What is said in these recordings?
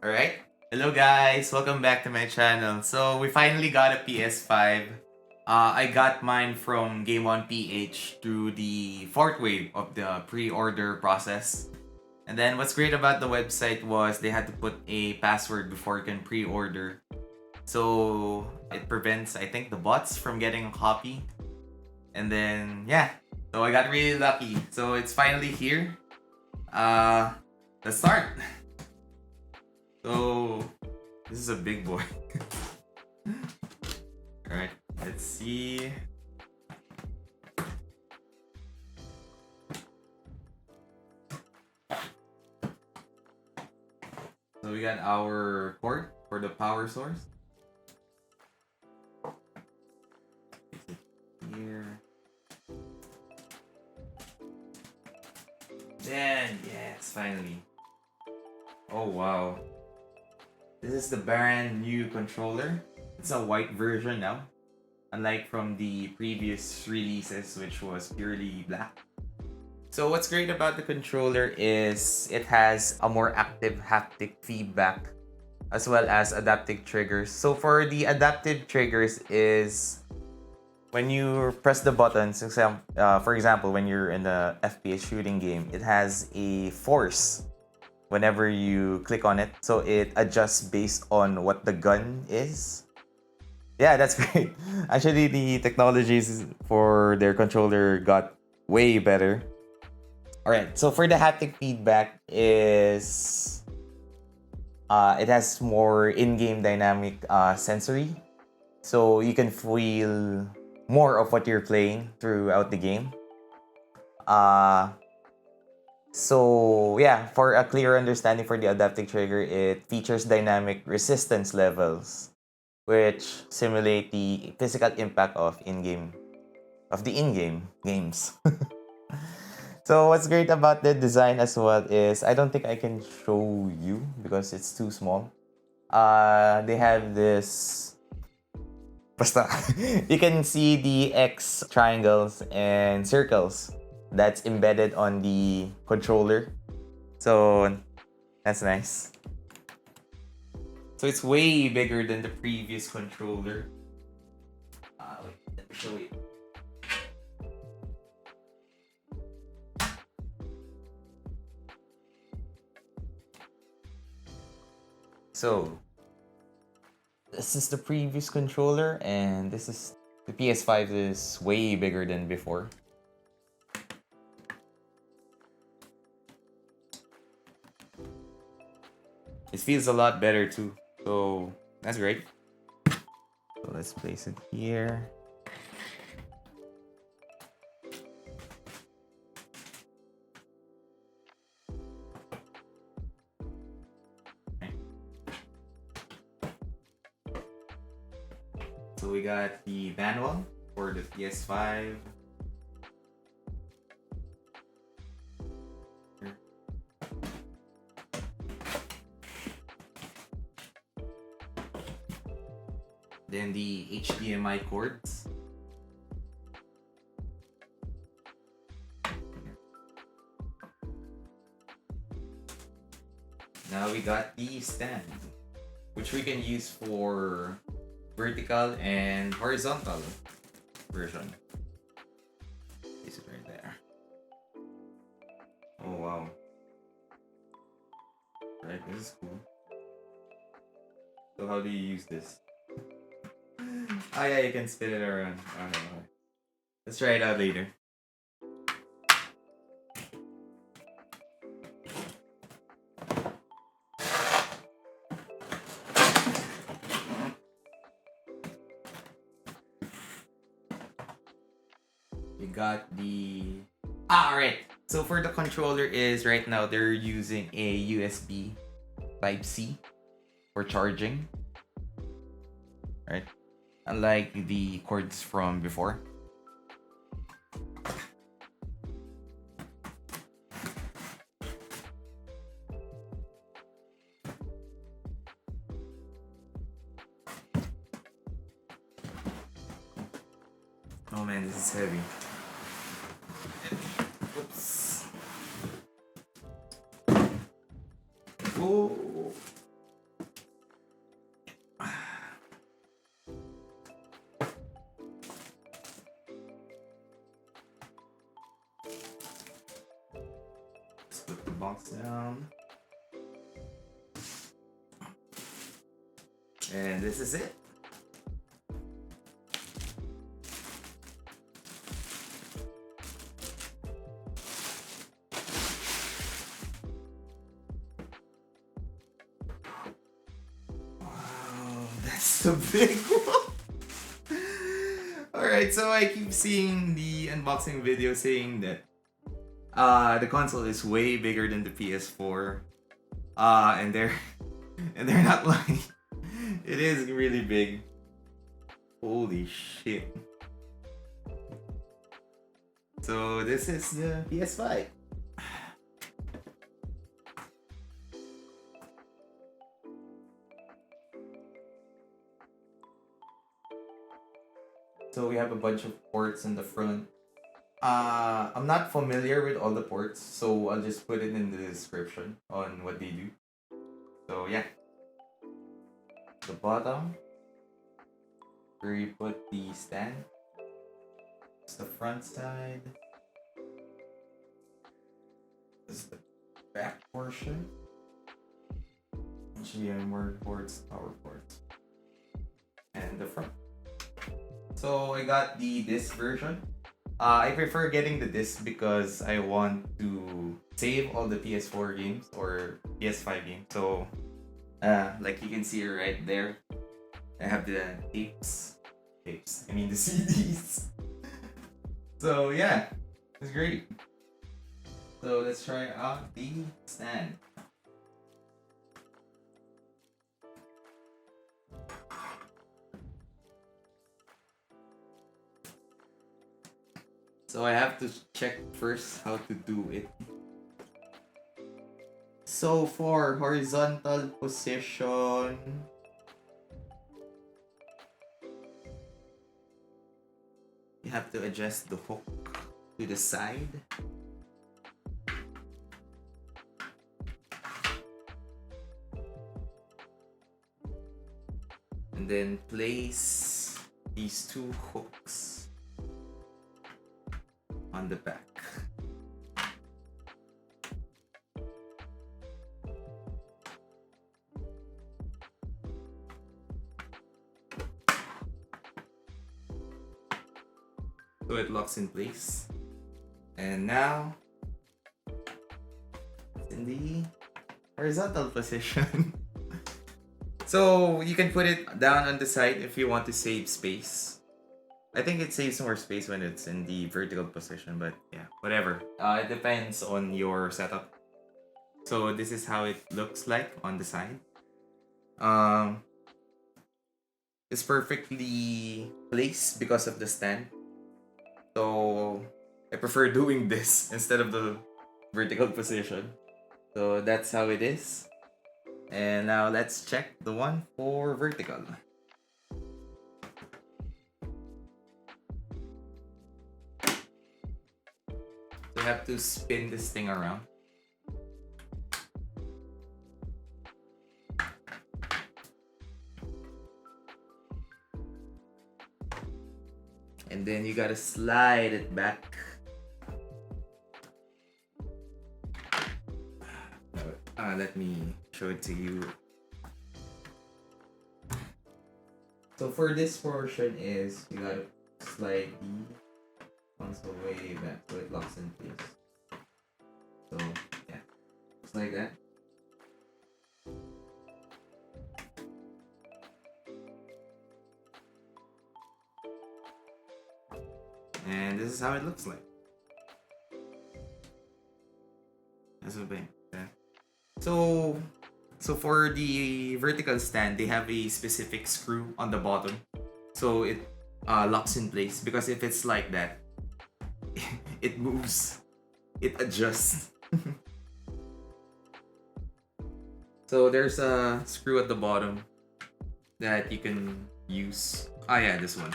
Alright? Hello guys! Welcome back to my channel. So, we finally got a PS5. I got mine from Game On PH through the fourth wave of the pre-order process. And then what's great about the website was they had to put a password before you can pre-order. So, it prevents, I think, the bots from getting a copy. And then, yeah. So, I got really lucky. So, it's finally here. Uh, let's start. So, this is a big boy. Alright, let's see. So we got our port for the power source. Here. Then, yes, finally. Oh wow. This is the brand new controller. It's a white version now. Unlike from the previous releases, which was purely black. So what's great about the controller is it has a more active haptic feedback as well as adaptive triggers. So for the adaptive triggers is when you press the buttons, for example, when you're in the FPS shooting game, it has a force whenever you click on it. So it adjusts based on what the gun is. Yeah, that's great. Actually, the technologies for their controller got way better. Alright, so for the haptic feedback is it has more in-game dynamic sensory. So you can feel more of what you're playing throughout the game. So yeah, for a clear understanding for the adaptive trigger, it features dynamic resistance levels, which simulate the physical impact of the in-game games. So what's great about the design as well is I don't think I can show you because it's too small. They have this. Basta, you can see the X triangles and circles that's embedded on the controller. So that's nice. So it's way bigger than the previous controller. Wait, let me show you. So this is the previous controller, and this is the PS5 is way bigger than before. It feels a lot better too, so that's great. So let's place it here. So we got the manual for the PS5. Then the HDMI cords. Now we got the stand, which we can use for vertical and horizontal version. Place it right there. Oh wow. Right, this is cool. So how do you use this? Oh yeah, you can spin it around. Okay. Let's try it out later. You got the... Alright. So for the controller is right now they're using a USB Type-C for charging. Right? Unlike the cords from before. Oh man, this is heavy. Oops. Oh. box down. And this is it. Wow, that's the big one. Alright, so I keep seeing the unboxing video saying that the console is way bigger than the PS4. And they're not lying. It is really big. Holy shit. So this is the PS5. So we have a bunch of ports in the front. I'm not familiar with all the ports, so I'll just put it in the description on what they do. So yeah. The bottom, where you put the stand. It's the front side. This is the back portion. HDMI ports, power ports, and the front. So I got the disc version. I prefer getting the disc because I want to save all the PS4 games or PS5 games. So like you can see right there, I have the tapes. I mean the CDs. So yeah, it's great. So let's try out the stand. So I have to check first how to do it. So for horizontal position, you have to adjust the hook to the side. And then place these two hooks on the back. So it locks in place. And now it's in the horizontal position. So you can put it down on the side if you want to save space. I think it saves more space when it's in the vertical position, but yeah, whatever. It depends on your setup. So this is how it looks like on the side. It's perfectly placed because of the stand. So I prefer doing this instead of the vertical position. So that's how it is. And now let's check the one for vertical. So you have to spin this thing around. And then you gotta slide it back. Let me show it to you. So for this portion is you gotta slide the console way back so it locks in place. So yeah, just like that. And this is how it looks like. That's what bang. So for the vertical stand, they have a specific screw on the bottom, so it locks in place. Because if it's like that, it moves, it adjusts. So there's a screw at the bottom that you can use. Ah yeah, this one.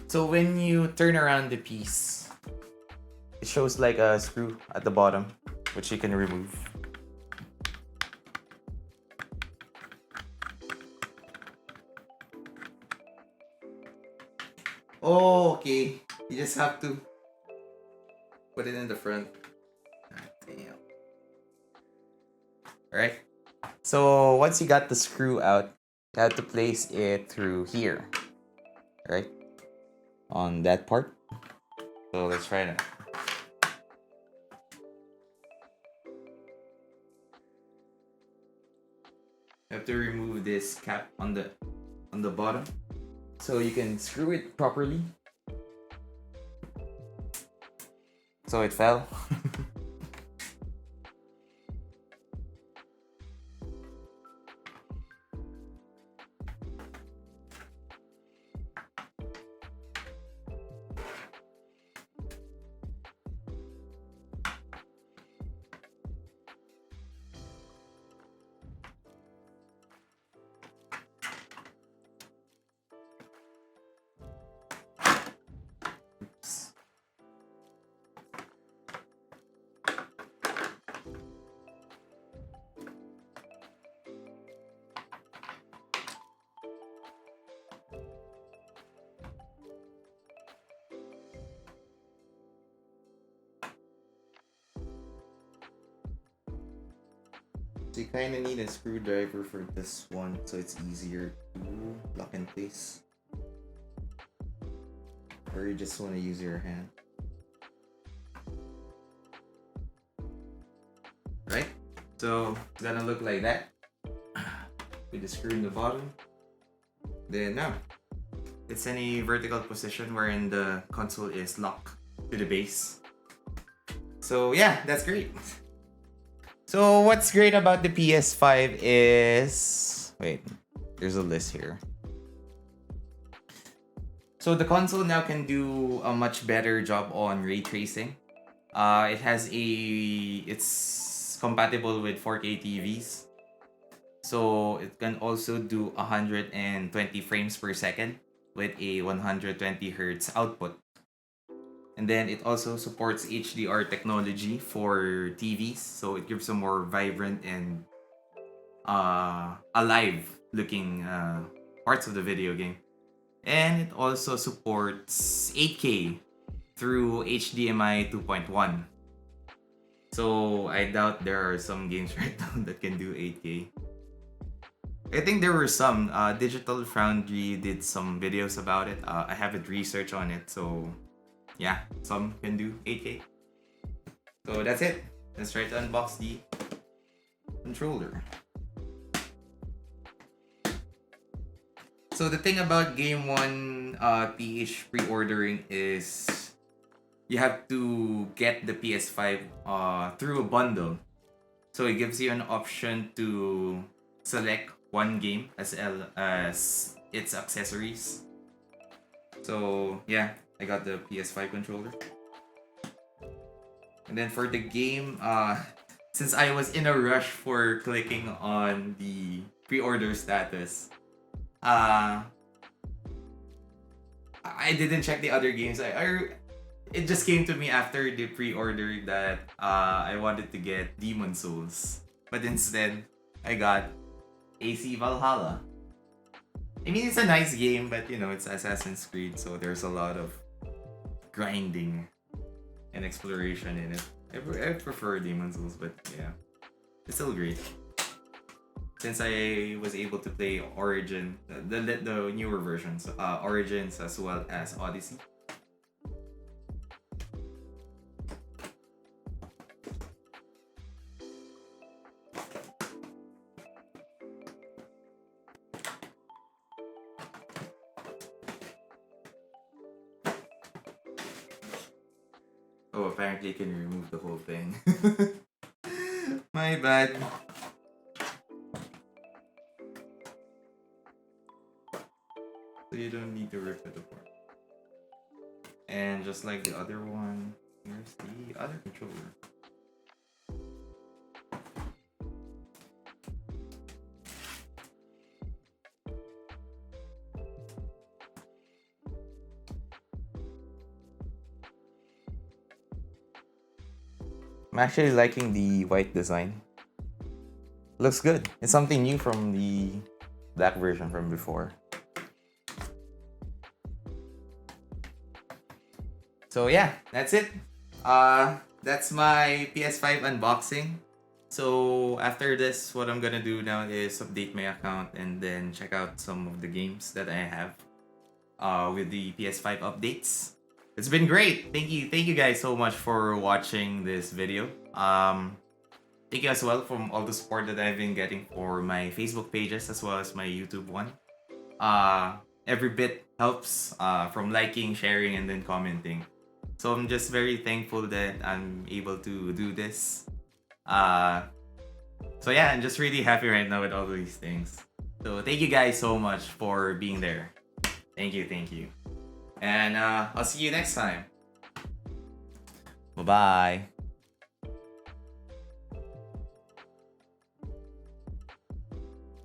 So when you turn around the piece, it shows like a screw at the bottom, which you can remove. Oh, okay. You just have to put it in the front. God damn. Alright. So once you got the screw out, you have to place it through here. Right? On that part. So let's try that. You have to remove this cap on the bottom so you can screw it properly. So it fell. Oops. So you kind of need a screwdriver for this one so it's easier to lock in place. Or you just want to use your hand. Right? So it's gonna look like that. With the screw in the bottom. Then now, it's in a vertical position wherein the console is locked to the base. So yeah, that's great. So what's great about the PS5 is... Wait, there's a list here. So the console now can do a much better job on ray tracing. It's compatible with 4K TVs. So it can also do 120 frames per second with a 120 Hz output. And then it also supports HDR technology for TVs, so it gives a more vibrant and alive looking parts of the video game. And it also supports 8K through HDMI 2.1. So I doubt there are some games right now that can do 8K. I think there were some. Digital Foundry did some videos about it. I haven't researched on it, so yeah, some can do 8K. So that's it. Let's try to unbox the controller. So the thing about Game 1 PH pre-ordering is you have to get the PS5 through a bundle. So it gives you an option to select one game as well as its accessories. So yeah, I got the PS5 controller. And then for the game, since I was in a rush for clicking on the pre-order status, I didn't check the other games. It just came to me after the pre-order that I wanted to get Demon Souls, but instead I got AC Valhalla. I mean, it's a nice game, but you know, it's Assassin's Creed, so there's a lot of grinding and exploration in it. I prefer Demon Souls, but yeah, it's still great. Since I was able to play Origin, the newer versions, Origins as well as Odyssey. Oh, apparently you can remove the whole thing. My bad. So you don't need to rip it apart. And just like the other one, here's the other controller. I'm actually liking the white design. Looks good. It's something new from the black version from before. So yeah, that's it. That's my PS5 unboxing. So after this, what I'm gonna do now is update my account and then check out some of the games that I have with the PS5 updates. It's been great. Thank you guys so much for watching this video. Thank you as well for all the support that I've been getting for my Facebook pages as well as my YouTube one. Every bit helps from liking, sharing, and then commenting. So I'm just very thankful that I'm able to do this. So yeah, I'm just really happy right now with all these things. So thank you guys so much for being there. Thank you. And I'll see you next time. Bye-bye.